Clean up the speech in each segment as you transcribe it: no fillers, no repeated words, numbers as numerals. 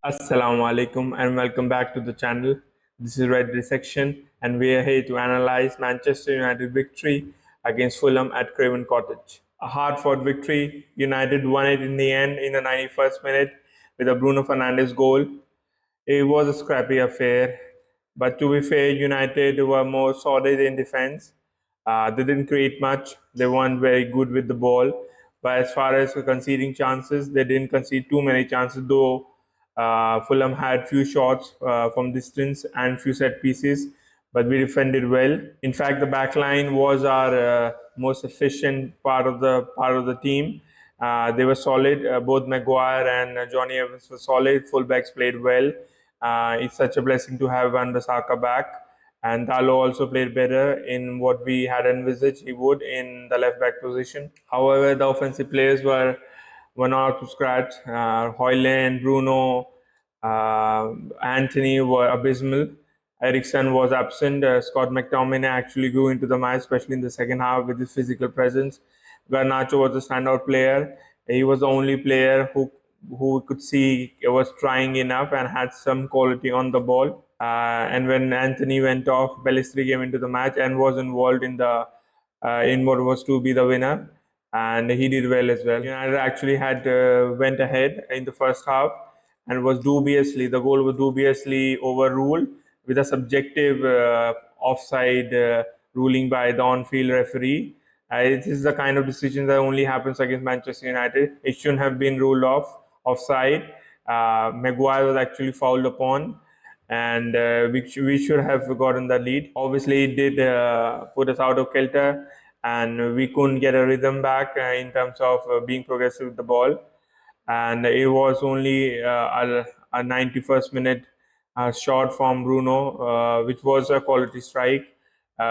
Assalamu alaikum and welcome back to the channel. This is Red Dissection and we are here to analyze Manchester United victory against Fulham at Craven Cottage. A hard-fought victory. United won it in the end in the 91st minute with a Bruno Fernandes goal. It was a scrappy affair, but to be fair, United were more solid in defense. They didn't create much. They weren't very good with the ball. But as far as conceding chances, they didn't concede too many chances, though Fulham had few shots from distance and few set pieces, but we defended well. In fact, the back line was our most efficient part of the team. They were solid. Both Maguire and Johnny Evans were solid. Fullbacks played well. It's such a blessing to have Van Bissaka back. And Dalo also played better in what we had envisaged he would in the left back position. However, the offensive players were not up to scratch. Højlund, Bruno, Anthony were abysmal. Eriksen was absent. Scott McTominay actually grew into the match, especially in the second half with his physical presence. Garnacho was a standout player. He was the only player who could see was trying enough and had some quality on the ball. And when Anthony went off, Pellistri came into the match and was involved in what was to be the winner, and he did well as well. United actually had went ahead in the first half and was dubiously the goal was dubiously overruled with a subjective offside ruling by the on-field referee. This is the kind of decision that only happens against Manchester United. It shouldn't have been ruled offside. Maguire was actually fouled upon, and we should have gotten the lead. Obviously, it did put us out of kilter, and we couldn't get a rhythm back in terms of being progressive with the ball. And it was only a 91st minute shot from Bruno, which was a quality strike.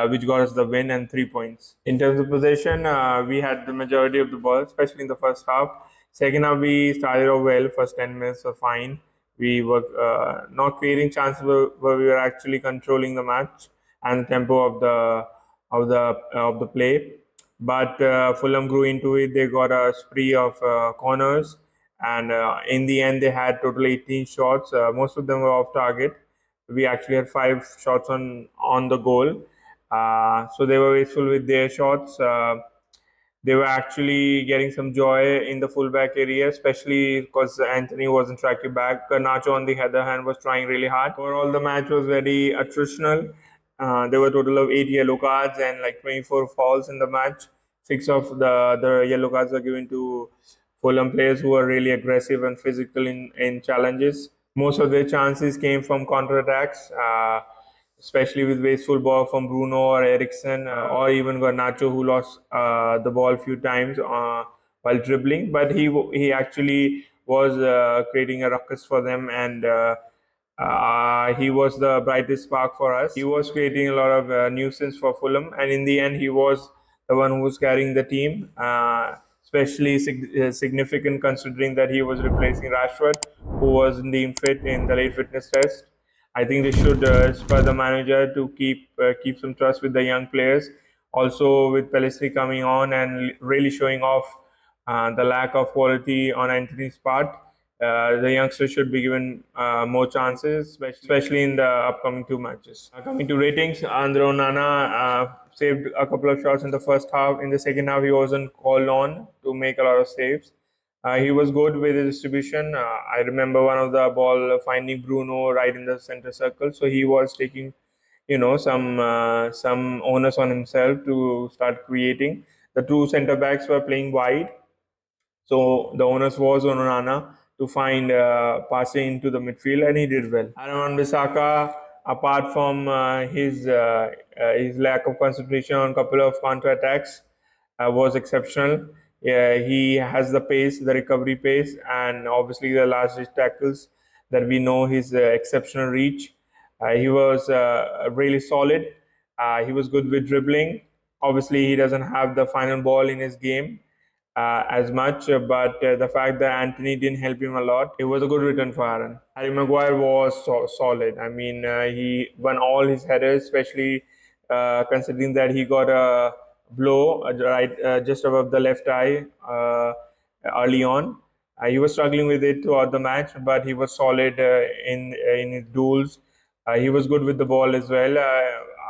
Which got us the win and 3 points. In terms of possession, we had the majority of the ball, especially in the first half. Second half, we started off well. First 10 minutes were fine. We were not creating chances, but we were actually controlling the match and the tempo of the play. But Fulham grew into it. They got a spree of corners, and in the end, they had total 18 shots. Most of them were off target. We actually had 5 shots on the goal. So they were wasteful with their shots. They were actually getting some joy in the fullback area, especially because Anthony wasn't tracking back. Garnacho, on the other hand, was trying really hard. Overall, the match was very attritional. There were a total of 8 yellow cards and like 24 fouls in the match. 6 of the yellow cards were given to Fulham players who were really aggressive and physical in challenges. Most of their chances came from counter-attacks, especially with wasteful ball from Bruno or Eriksen, or even Garnacho, who lost the ball a few times while dribbling. But he actually was creating a ruckus for them, and he was the brightest spark for us. He was creating a lot of nuisance for Fulham, and in the end, he was the one who was carrying the team. Especially significant considering that he was replacing Rashford, who was deemed fit in the late fitness test. I think they should spur the manager to keep some trust with the young players. Also, with Pellistri coming on and really showing off the lack of quality on Anthony's part, the youngsters should be given more chances, especially in the upcoming 2 matches. Coming to ratings, Andro Nana saved a couple of shots in the first half. In the second half, he wasn't called on to make a lot of saves. He was good with the distribution. I remember one of the ball finding Bruno right in the center circle, so he was taking, some onus on himself to start creating. The two center backs were playing wide, so the onus was on Onana to find passing into the midfield, and he did well. Aaron Bissaka, apart from his lack of concentration on a couple of counter attacks, was exceptional. He has the pace, the recovery pace, and obviously the last ditch tackles that we know his exceptional reach. He was really solid. He was good with dribbling. Obviously, he doesn't have the final ball in his game as much, but the fact that Anthony didn't help him a lot, it was a good return for Aaron. Harry Maguire was solid. I mean, he won all his headers, especially considering that he got a blow right just above the left eye early on. He was struggling with it throughout the match, but he was solid in his duels. He was good with the ball as well.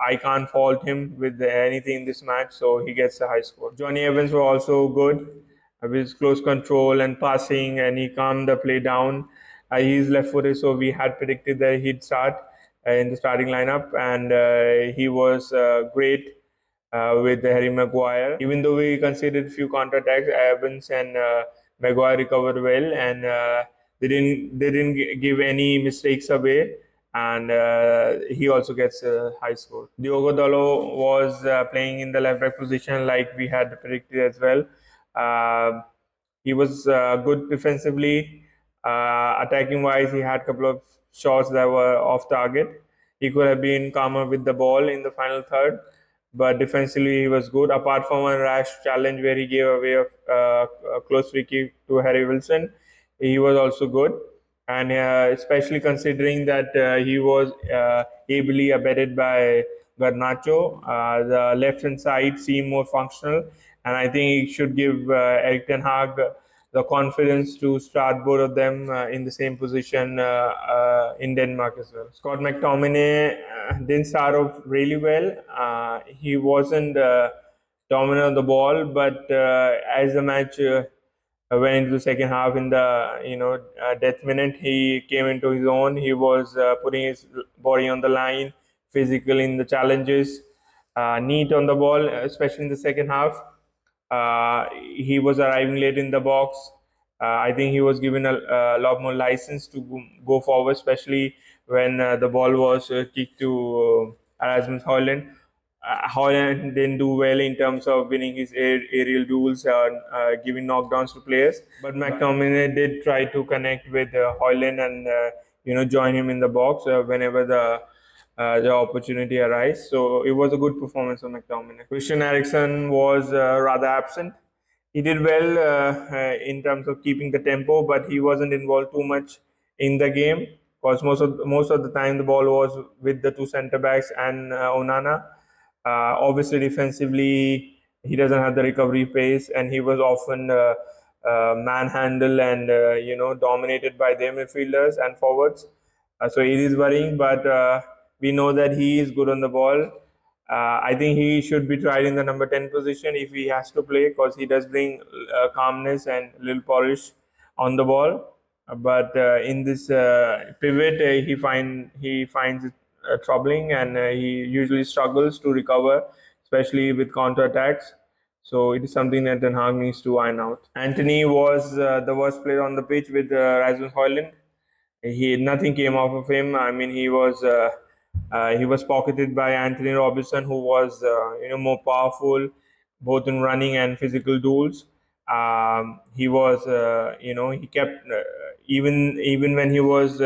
I can't fault him with anything in this match, so he gets a high score. Johnny Evans was also good with his close control and passing, and he calmed the play down. He's left-footed, so we had predicted that he'd start in the starting lineup, and he was great with Harry Maguire. Even though we conceded a few counter-attacks, Evans and Maguire recovered well, and they didn't give any mistakes away. And he also gets a high score. Diogo Dalot was playing in the left back position like we had predicted as well. Uh, he was good defensively. Attacking wise, he had a couple of shots that were off target. He could have been calmer with the ball in the final third, but defensively he was good. Apart from a rash challenge where he gave away a close free kick to Harry Wilson, he was also good. And especially considering that he was ably abetted by Garnacho, the left hand side seemed more functional, and I think he should give Eric Ten Hag the confidence to start both of them in the same position in Denmark as well. Scott McTominay didn't start off really well. He wasn't dominant on the ball, but as the match went into the second half in the death minute, he came into his own. He was putting his body on the line, physical in the challenges, neat on the ball, especially in the second half. He was arriving late in the box. I think he was given a lot more license to go forward, especially when the ball was kicked to Erasmus Højlund. Højlund didn't do well in terms of winning his aerial duels or giving knockdowns to players. But McTominay did try to connect with Højlund and join him in the box whenever the opportunity arise. So it was a good performance of McTominay. Christian Eriksen was rather absent. He did well in terms of keeping the tempo, but he wasn't involved too much in the game because most of the time the ball was with the two centre backs and Onana. Obviously, defensively, he doesn't have the recovery pace, and he was often manhandled and dominated by their midfielders and forwards. So it is worrying, but we know that he is good on the ball. I think he should be tried in the number 10 position if he has to play because he does bring calmness and a little polish on the ball. But in this pivot, he finds it troubling, and he usually struggles to recover, especially with counter attacks. So it is something that Ten Hag needs to iron out. Anthony was the worst player on the pitch with Rasmus Højlund. Nothing came off of him. I mean, he was pocketed by Anthony Robinson, who was more powerful, both in running and physical duels. He was he kept even when he was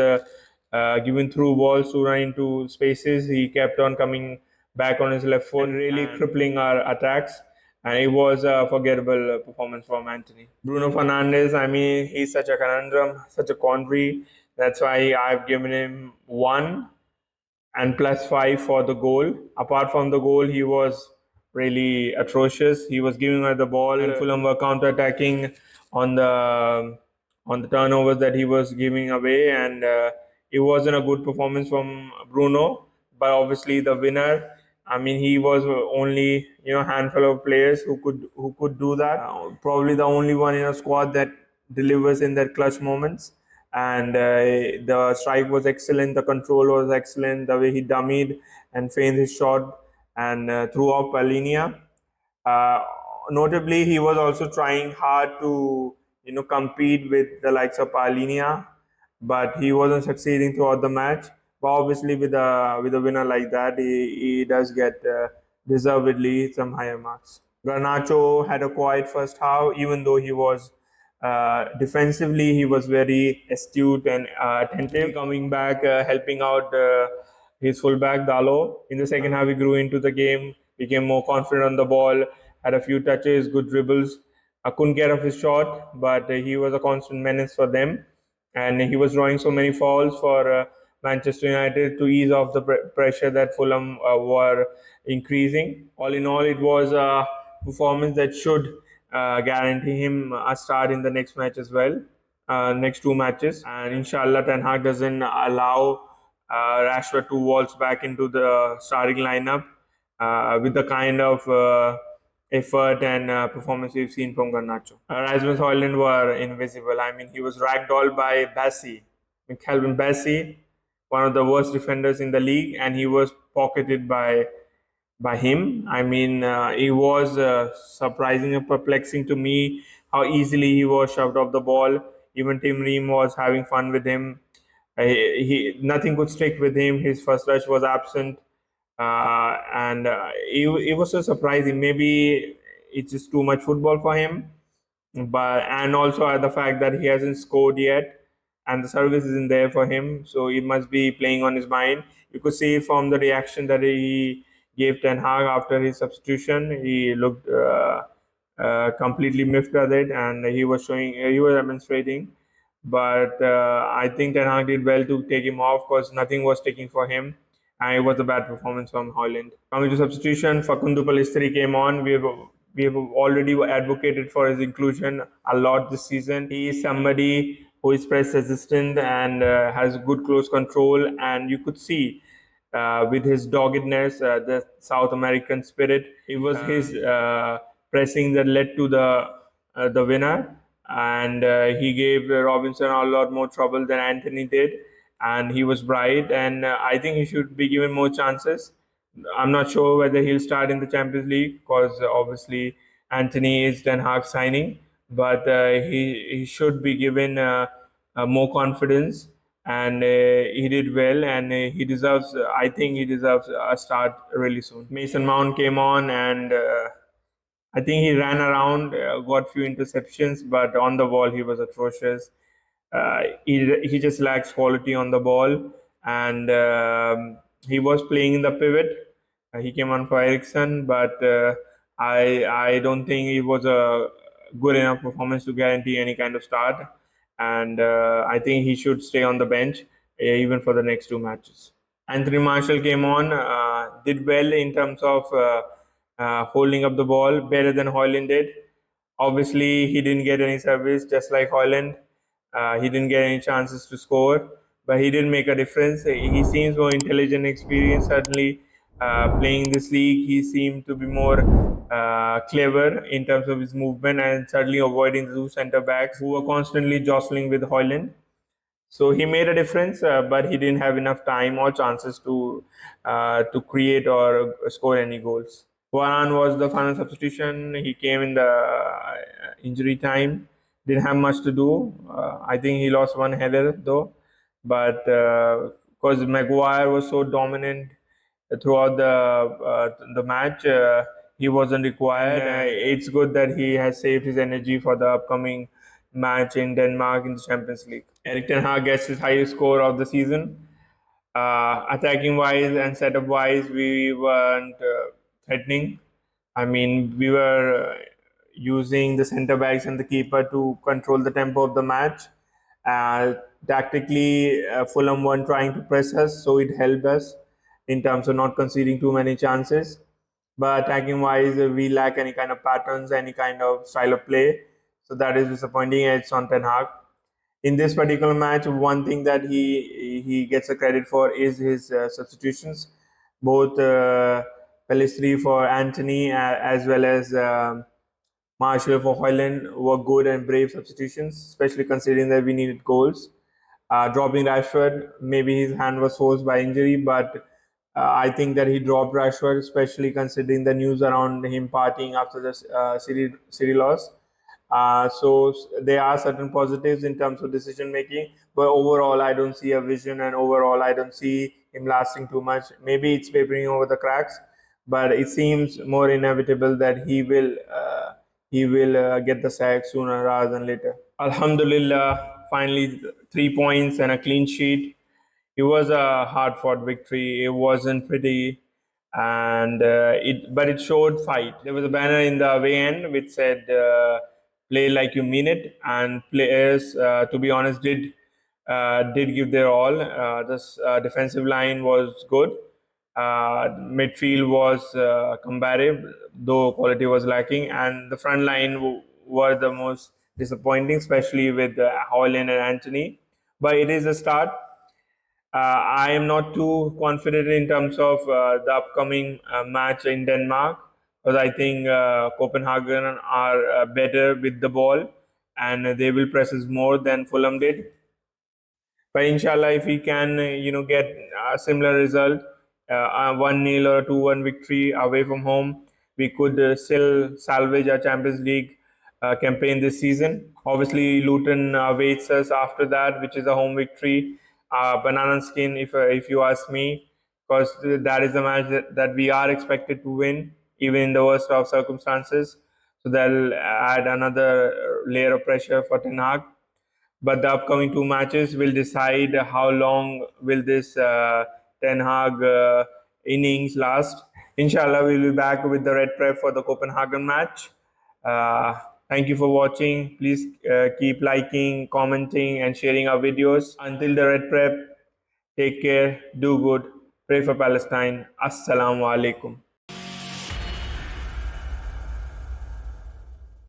given through balls to run into spaces, he kept on coming back on his left foot, and really crippling our attacks. And it was a forgettable performance from Anthony. Bruno Fernandes, I mean, he's such a conundrum, such a quandary. That's why I've given him 1 and +5 for the goal. Apart from the goal, he was really atrocious. He was giving her the ball, and Fulham were counter-attacking on the turnovers that he was giving away, and it wasn't a good performance from Bruno. But obviously, the winner. I mean, he was only handful of players who could do that. Probably the only one in a squad that delivers in their clutch moments. And the strike was excellent, the control was excellent, the way he dummied and feigned his shot and threw off Palinia. Uh, Notably, he was also trying hard to compete with the likes of Palinia, but he wasn't succeeding throughout the match. But obviously, with a winner like that, he does get deservedly some higher marks. Garnacho had a quiet first half, even though he was defensively, he was very astute and attentive, coming back, helping out his fullback Dalo. In the second half, he grew into the game, became more confident on the ball, had a few touches, good dribbles. I couldn't get off his shot, but he was a constant menace for them, and he was drawing so many fouls for Manchester United to ease off the pressure that Fulham were increasing. All in all, it was a performance that should guarantee him a start in the next match as well. next two matches. And inshallah, Ten Hag doesn't allow Rashford to waltz back into the starting lineup with the kind of effort and performance we've seen from Garnacho. Rasmus Højlund were invisible. I mean, he was ragdolled by Bassi, Calvin Bassi, one of the worst defenders in the league, and he was pocketed by him. I mean, it was surprising and perplexing to me how easily he was shoved off the ball. Even Tim Ream was having fun with him. Nothing could stick with him. His first touch was absent, and it was so surprising. Maybe it's just too much football for him, but and also the fact that he hasn't scored yet and the service isn't there for him, so he must be playing on his mind. You could see from the reaction that he gave Ten Hag after his substitution. He looked completely miffed at it, and he was demonstrating. But I think Ten Hag did well to take him off because nothing was taking for him, and it was a bad performance from Holland. Coming to substitution, Facundo Pellistri came on. We have already advocated for his inclusion a lot this season. He is somebody who is press resistant and has good close control, and you could see with his doggedness, the South American spirit. It was his pressing that led to the winner, and he gave Robinson a lot more trouble than Anthony did, and he was bright, and I think he should be given more chances. I'm not sure whether he'll start in the Champions League because obviously Anthony is Ten Hag signing, but he should be given more confidence, and he did well, and he deserves. I think he deserves a start really soon. Mason Mount came on, and I think he ran around, got few interceptions, but on the ball he was atrocious. He just lacks quality on the ball, and he was playing in the pivot. He came on for Ericsson, but I don't think it was a good enough performance to guarantee any kind of start. And I think he should stay on the bench even for the next two matches. Anthony Marshall came on, did well in terms of holding up the ball better than Højlund did. Obviously, he didn't get any service, just like Højlund. He didn't get any chances to score, but he did make a difference. He seems more intelligent, experienced. Certainly, playing this league, he seemed to be more clever in terms of his movement, and certainly avoiding the two centre backs who were constantly jostling with Højlund. So he made a difference, but he didn't have enough time or chances to create or score any goals. Varane was the final substitution. He came in the injury time. Didn't have much to do. I think he lost one header though, but because Maguire was so dominant throughout the match, he wasn't required. It's good that he has saved his energy for the upcoming match in Denmark in the Champions League. Erik ten Hag gets his highest score of the season. Attacking wise and setup wise, we weren't threatening. I mean, we were using the centre backs and the keeper to control the tempo of the match. Tactically, Fulham weren't trying to press us, so it helped us in terms of not conceding too many chances. But attacking wise, we lack any kind of patterns, any kind of style of play. So that is disappointing. It's on Ten Hag. In this particular match, one thing that he gets a credit for is his substitutions. Both Pellistri for Anthony as well as Marshall for Højlund were good and brave substitutions, especially considering that we needed goals. Dropping Rashford, maybe his hand was forced by injury, but I think that he dropped Rashford, especially considering the news around him partying after the City loss. So there are certain positives in terms of decision making, but overall I don't see a vision, and overall I don't see him lasting too much. Maybe it's papering over the cracks, but it seems more inevitable that he will get the sack sooner rather than later. Alhamdulillah, finally 3 points and a clean sheet. It was a hard-fought victory. It wasn't pretty, and but it showed fight. There was a banner in the away end which said "Play like you mean it," and players, to be honest, did give their all. This defensive line was good. Midfield was combative, though quality was lacking, and the front line were the most disappointing, especially with Haaland and Anthony. But it is a start. I am not too confident in terms of the upcoming match in Denmark, because I think Copenhagen are better with the ball, and they will press us more than Fulham did. But inshallah, if we can, get a similar result, 1-0 or 2-1 victory away from home, we could still salvage our Champions League campaign this season. Obviously, Luton awaits us after that, which is a home victory. Banana skin, if you ask me, because that is the match that we are expected to win, even in the worst of circumstances. So that'll add another layer of pressure for Ten Hag. But the upcoming two matches will decide how long will this Ten Hag innings last. Inshallah, we'll be back with the red prep for the Copenhagen match. Uh, Thank you for watching. Please keep liking, commenting, and sharing our videos. Until the red prep, take care, do good, pray for Palestine. Assalamu alaikum.